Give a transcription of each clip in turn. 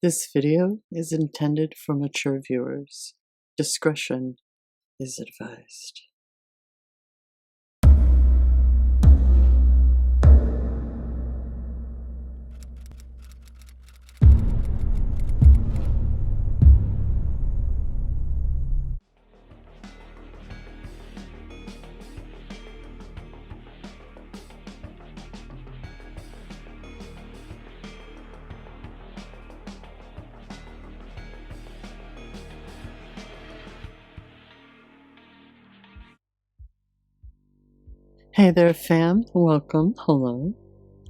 This video is intended for mature viewers. Discretion is advised. Hey there, fam. Welcome. Hello.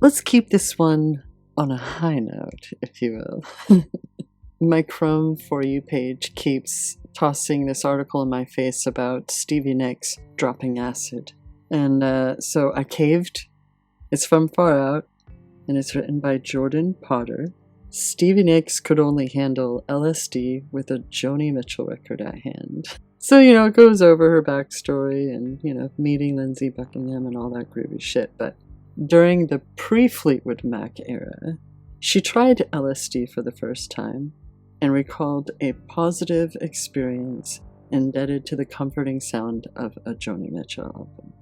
Let's keep this one on a high note, if you will. My Chrome For You page keeps tossing this article in my face about Stevie Nicks dropping acid. And so I caved. It's from Far Out, and it's written by Jordan Potter. Stevie Nicks could only handle LSD with a Joni Mitchell record at hand. So, it goes over her backstory and, meeting Lindsey Buckingham and all that groovy shit. But during the pre-Fleetwood Mac era, she tried LSD for the first time and recalled a positive experience indebted to the comforting sound of a Joni Mitchell album.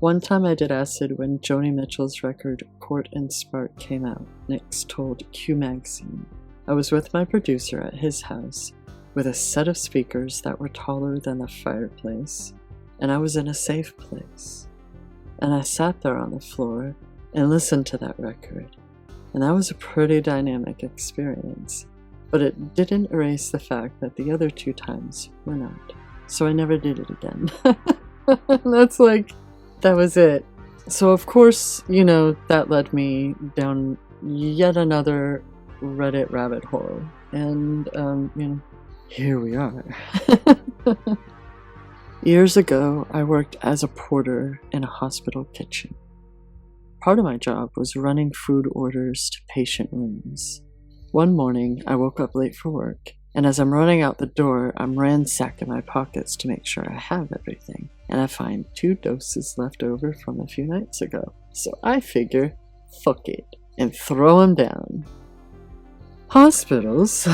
One time I did acid when Joni Mitchell's record Court and Spark came out, Nicks told Q Magazine. I was with my producer at his house, with a set of speakers that were taller than the fireplace, and I was in a safe place. And I sat there on the floor and listened to that record, and that was a pretty dynamic experience, but it didn't erase the fact that the other two times were not. So I never did it again. That was it. So of course, that led me down yet another Reddit rabbit hole, and here we are. Years ago, I worked as a porter in a hospital kitchen. Part of my job was running food orders to patient rooms. One morning, I woke up late for work, and as I'm running out the door, I'm ransacking my pockets to make sure I have everything, and I find 2 doses left over from a few nights ago. So I figure, fuck it, and throw them down. Hospitals,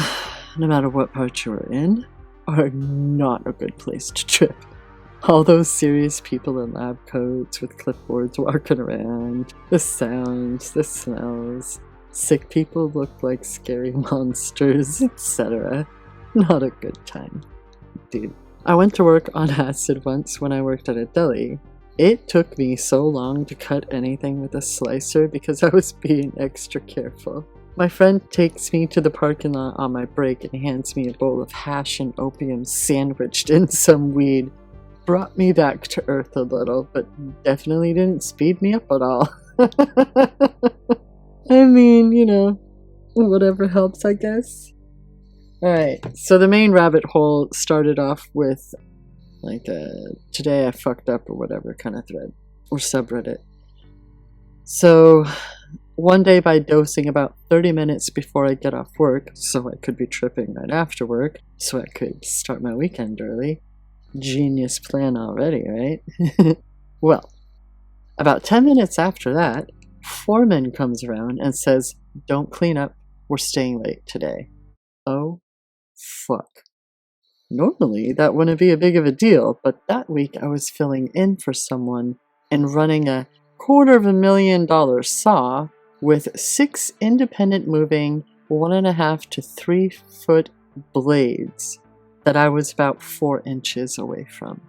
no matter what part you are in, are not a good place to trip. All those serious people in lab coats with clipboards walking around, the sounds, the smells, sick people look like scary monsters, etc. Not a good time. Dude, I went to work on acid once when I worked at a deli. It took me so long to cut anything with a slicer because I was being extra careful. My friend takes me to the parking lot on my break and hands me a bowl of hash and opium sandwiched in some weed. Brought me back to earth a little, but definitely didn't speed me up at all. I mean, whatever helps, I guess. Alright, so the main rabbit hole started off with today I fucked up or whatever kind of thread, or subreddit. So one day by dosing about 30 minutes before I get off work, so I could be tripping right after work, so I could start my weekend early. Genius plan already, right? Well, about 10 minutes after that, foreman comes around and says, "Don't clean up, we're staying late today." Oh, fuck. Normally, that wouldn't be a big of a deal, but that week I was filling in for someone and running a $250,000 saw with 6 independent moving 1.5 to 3 foot blades that I was about 4 inches away from.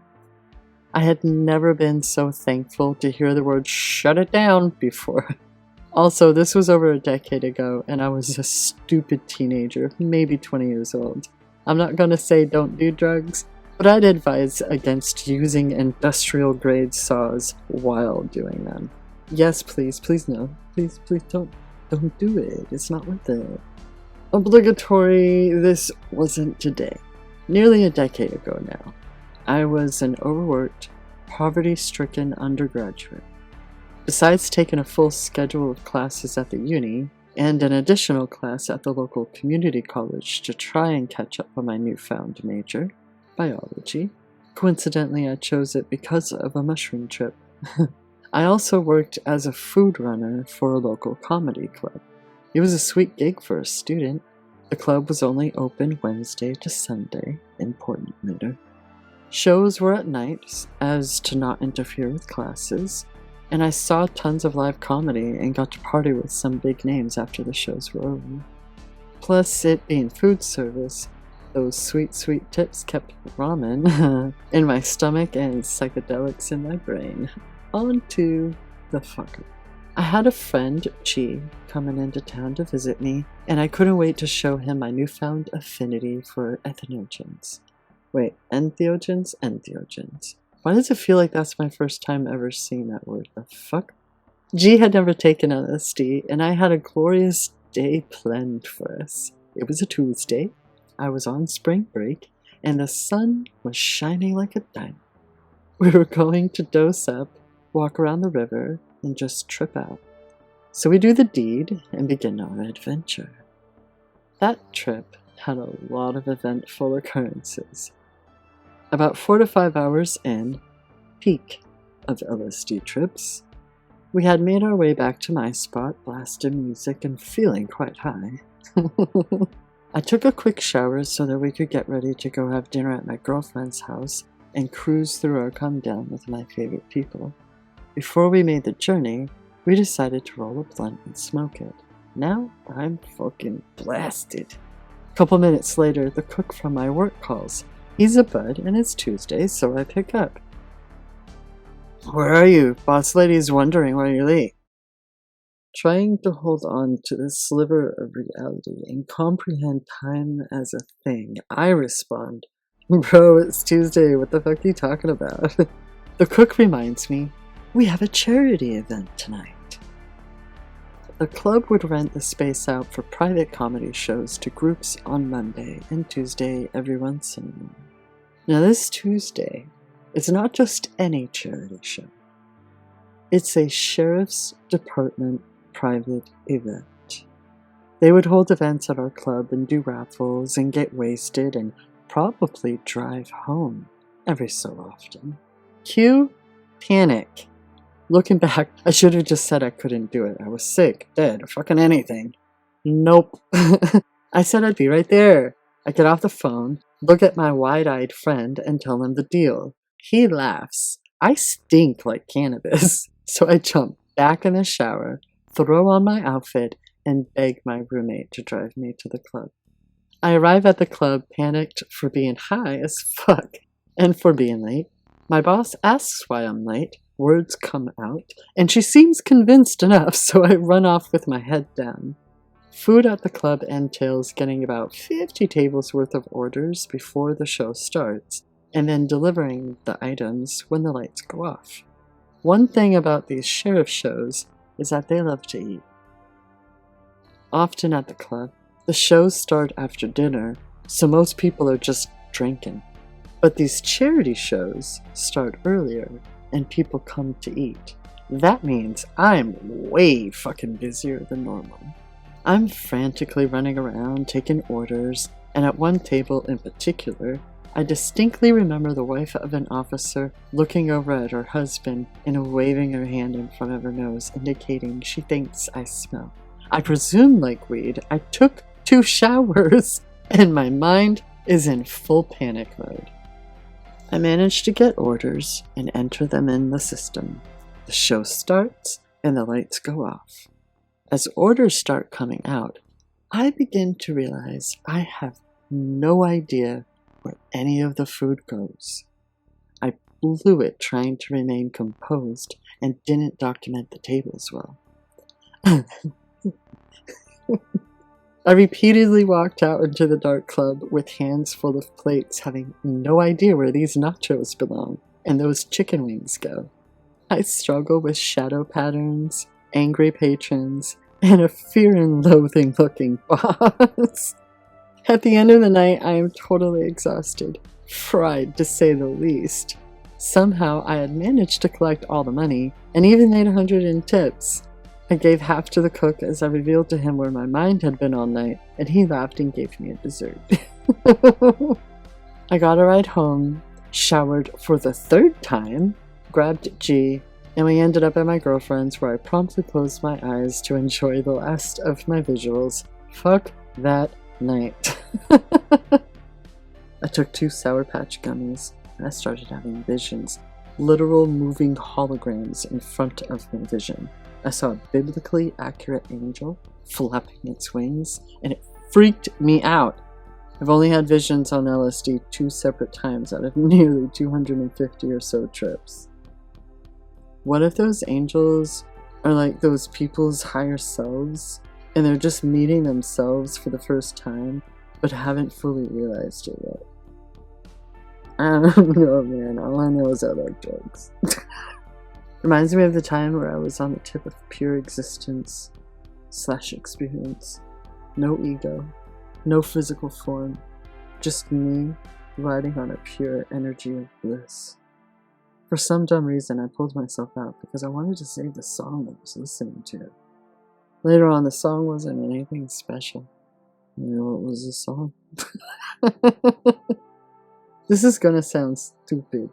I had never been so thankful to hear the word "shut it down" before. Also, this was over a decade ago, and I was a stupid teenager, maybe 20 years old. I'm not gonna say don't do drugs, but I'd advise against using industrial-grade saws while doing them. Yes, please no. Please don't do it. It's not worth it. Obligatory, this wasn't today. Nearly a decade ago now. I was an overworked, poverty-stricken undergraduate. Besides taking a full schedule of classes at the uni, and an additional class at the local community college to try and catch up on my newfound major, biology. Coincidentally, I chose it because of a mushroom trip. I also worked as a food runner for a local comedy club. It was a sweet gig for a student. The club was only open Wednesday to Sunday, important later. Shows were at night, as to not interfere with classes, and I saw tons of live comedy and got to party with some big names after the shows were over. Plus, it being food service, those sweet, sweet tips kept ramen in my stomach and psychedelics in my brain. On to the fucker. I had a friend, Chi, coming into town to visit me, and I couldn't wait to show him my newfound affinity for entheogens. Wait, entheogens? Entheogens. Why does it feel like that's my first time ever seeing that word? The fuck? G had never taken LSD, and I had a glorious day planned for us. It was a Tuesday. I was on spring break, and the sun was shining like a diamond. We were going to dose up, walk around the river, and just trip out. So we do the deed and begin our adventure. That trip had a lot of eventful occurrences. About 4 to 5 hours in, peak of LSD trips, we had made our way back to my spot, blasting music and feeling quite high. I took a quick shower so that we could get ready to go have dinner at my girlfriend's house and cruise through our come down with my favorite people. Before we made the journey, we decided to roll a blunt and smoke it. Now I'm fucking blasted. A couple minutes later, the cook from my work calls. He's a bud, and it's Tuesday, so I pick up. Where are you? Boss lady's wondering why you're late. Trying to hold on to the sliver of reality and comprehend time as a thing, I respond, Bro, it's Tuesday, what the fuck are you talking about? The cook reminds me, we have a charity event tonight. The club would rent the space out for private comedy shows to groups on Monday and Tuesday every once in a while. Now this Tuesday, it's not just any charity show. It's a sheriff's department private event. They would hold events at our club and do raffles and get wasted and probably drive home every so often. Cue panic. Looking back, I should have just said I couldn't do it. I was sick, dead, fucking anything. Nope. I said I'd be right there. I get off the phone, look at my wide-eyed friend, and tell him the deal. He laughs. I stink like cannabis. So I jump back in the shower, throw on my outfit, and beg my roommate to drive me to the club. I arrive at the club panicked for being high as fuck and for being late. My boss asks why I'm late. Words come out, and she seems convinced enough, so I run off with my head down. Food at the club entails getting about 50 tables worth of orders before the show starts, and then delivering the items when the lights go off. One thing about these sheriff shows is that they love to eat. Often at the club, the shows start after dinner, so most people are just drinking. But these charity shows start earlier, and people come to eat. That means I'm way fucking busier than normal. I'm frantically running around, taking orders, and at one table in particular, I distinctly remember the wife of an officer looking over at her husband and waving her hand in front of her nose, indicating she thinks I smell. I presume like weed. I took 2 showers, and my mind is in full panic mode. I manage to get orders and enter them in the system. The show starts and the lights go off. As orders start coming out, I begin to realize I have no idea where any of the food goes. I blew it trying to remain composed and didn't document the tables well. I repeatedly walked out into the dark club with hands full of plates, having no idea where these nachos belong and those chicken wings go. I struggle with shadow patterns, angry patrons, and a fear and loathing looking boss. At the end of the night, I am totally exhausted, fried to say the least. Somehow I had managed to collect all the money and even made 100 in tips. I gave half to the cook as I revealed to him where my mind had been all night, and he laughed and gave me a dessert. I got a ride home, showered for the 3rd time, grabbed G, and we ended up at my girlfriend's where I promptly closed my eyes to enjoy the last of my visuals. Fuck that night. I took 2 Sour Patch gummies and I started having visions. Literal moving holograms in front of my vision. I saw a biblically accurate angel flapping its wings, and it freaked me out. I've only had visions on LSD 2 separate times out of nearly 250 or so trips. What if those angels are like those people's higher selves, and they're just meeting themselves for the first time, but haven't fully realized it yet? I don't know, man. All I know is I like drugs. Reminds me of the time where I was on the tip of pure existence / experience. No ego, no physical form, just me riding on a pure energy of bliss. For some dumb reason, I pulled myself out because I wanted to save the song I was listening to. Later on, the song wasn't anything special. You know what was the song? This is gonna sound stupid.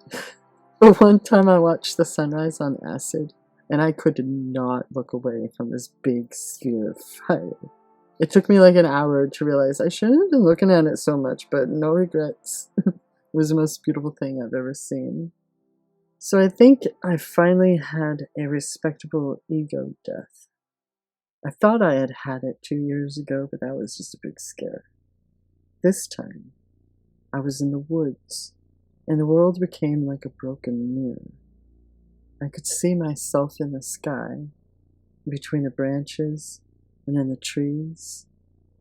But one time I watched the sunrise on acid, and I could not look away from this big sphere of fire. It took me like an hour to realize I shouldn't have been looking at it so much, but no regrets. It was the most beautiful thing I've ever seen. So I think I finally had a respectable ego death. I thought I had had it 2 years ago, but that was just a big scare. This time, I was in the woods, and the world became like a broken mirror. I could see myself in the sky, between the branches, and in the trees,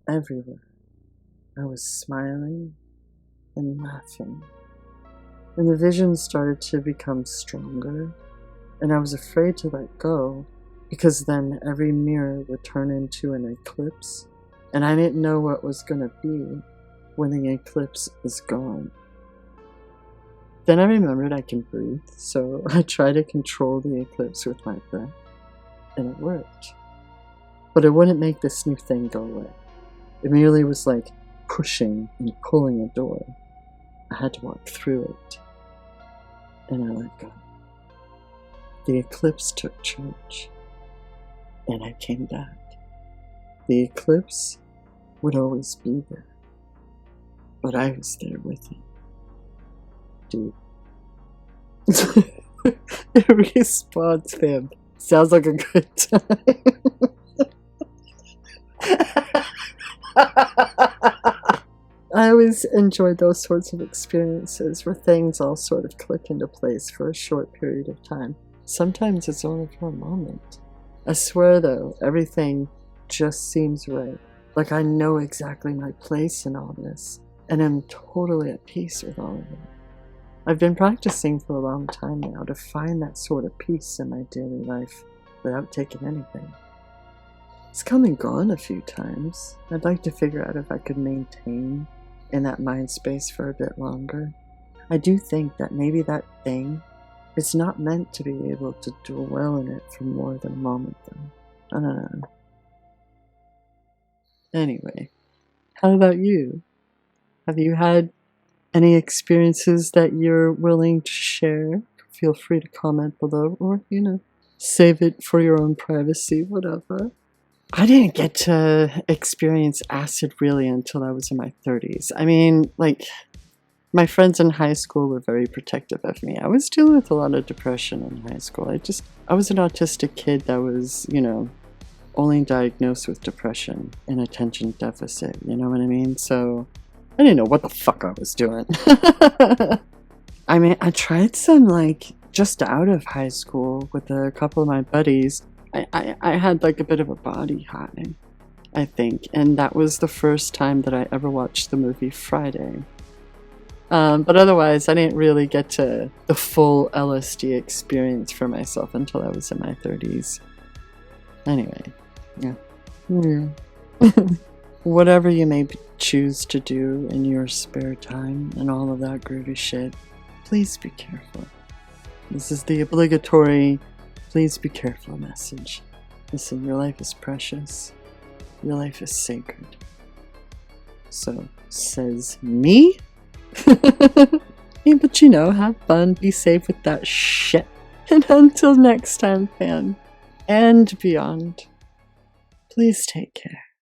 everywhere. I was smiling and laughing. And the vision started to become stronger, and I was afraid to let go, because then every mirror would turn into an eclipse, and I didn't know what was going to be when the eclipse is gone. Then I remembered I can breathe, so I tried to control the eclipse with my breath, and it worked. But it wouldn't make this new thing go away. It merely was like pushing and pulling a door. I had to walk through it, and I let go. The eclipse took charge, and I came back. The eclipse would always be there, but I was there with it. Dude. The response, fam. Sounds like a good time. I always enjoyed those sorts of experiences where things all sort of click into place for a short period of time. Sometimes it's only for a moment. I swear though, everything just seems right. Like I know exactly my place in all this, and I'm totally at peace with all of it. I've been practicing for a long time now to find that sort of peace in my daily life without taking anything. It's come and gone a few times. I'd like to figure out if I could maintain in that mind space for a bit longer. I do think that maybe that thing is not meant to be able to dwell in it for more than a moment though. I don't know. Anyway, how about you? Have you had any experiences that you're willing to share? Feel free to comment below, or, save it for your own privacy, whatever. I didn't get to experience acid really until I was in my 30s. I mean, my friends in high school were very protective of me. I was dealing with a lot of depression in high school. I was an autistic kid that was, only diagnosed with depression and attention deficit, you know what I mean? So I didn't know what the fuck I was doing. I mean, I tried some, just out of high school with a couple of my buddies. I had, a bit of a body high, I think. And that was the first time that I ever watched the movie Friday. But otherwise, I didn't really get to the full LSD experience for myself until I was in my 30s. Anyway, yeah. Whatever you may choose to do in your spare time and all of that groovy shit, please be careful. This is the obligatory please be careful message. Listen, your life is precious. Your life is sacred. So, says me? Yeah, but have fun, be safe with that shit. And until next time, fam, and beyond, please take care.